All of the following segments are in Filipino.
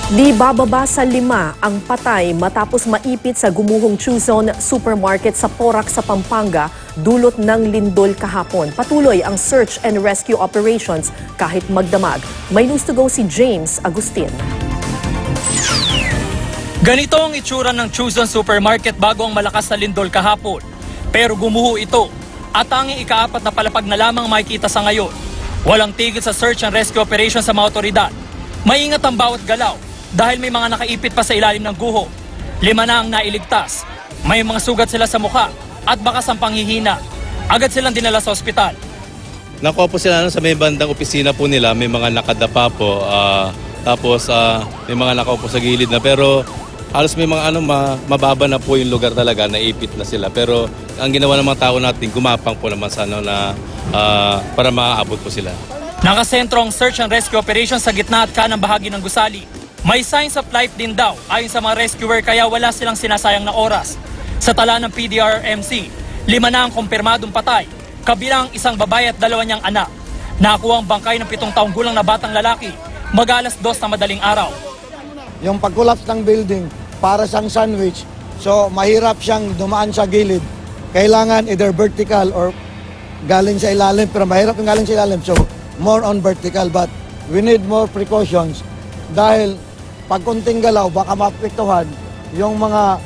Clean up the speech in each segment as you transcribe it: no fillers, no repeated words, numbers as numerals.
Di bababa sa 5 ang patay matapos maipit sa gumuhong Chuzon Supermarket sa Porac sa Pampanga dulot ng lindol kahapon. Patuloy ang search and rescue operations kahit magdamag. May news to go si James Agustin. Ganito ang itsura ng Chuzon Supermarket bago ang malakas na lindol kahapon. Pero gumuho ito at tanging ika-4 na palapag na lamang makikita sa ngayon. Walang tigil sa search and rescue operation sa mga otoridad. Maingat ang bawat galaw dahil may mga nakaipit pa sa ilalim ng guho. 5 na ang nailigtas. May mga sugat sila sa mukha at bakas ang panghihina. Agad silang dinala sa ospital. Nakuha po sila sa may bandang opisina po nila, may mga nakadapa po. Tapos may mga nakaupo sa gilid na, pero halos may mga mababa na po yung lugar talaga, naipit na sila. Pero ang ginawa ng mga tao natin, gumapang po naman sa para maaabot po sila. Nakasentro ang search and rescue operation sa gitna at kanang bahagi ng gusali. May signs of life din daw ayon sa mga rescuer kaya wala silang sinasayang na oras. Sa tala ng PDRRMC, 5 na ang kumpirmadong patay, kabilang isang babae at 2 niyang anak. Nakuha ang bangkay ng 7 taong gulang na batang lalaki, mag-alas 2 na madaling araw. Yung pag-collapse ng building, para siyang sandwich, so mahirap siyang dumaan sa gilid. Kailangan either vertical or galing sa ilalim, pero mahirap yung galing sa ilalim, so more on vertical. But we need more precautions dahil pag kunting galaw, baka maapektuhan yung mga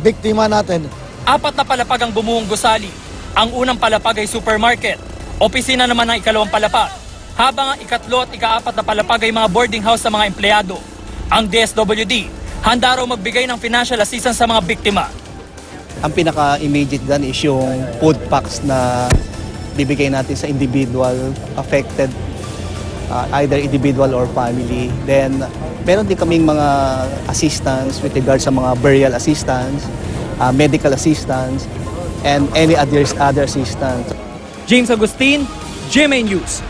biktima natin. 4 na palapag ang bumuhong gusali. Ang unang palapag ay supermarket. Opisina naman ang ikalawang palapag. Habang ang ikatlo at ika-4 na palapag ay mga boarding house sa mga empleyado. Ang DSWD, handa raw magbigay ng financial assistance sa mga biktima. Ang pinaka-immediate dyan is yung food packs na bibigay natin sa individual affected, either individual or family. Then, meron din kaming mga assistance with regards sa mga burial assistance, medical assistance, and any other assistance. James Agustin, GMA News.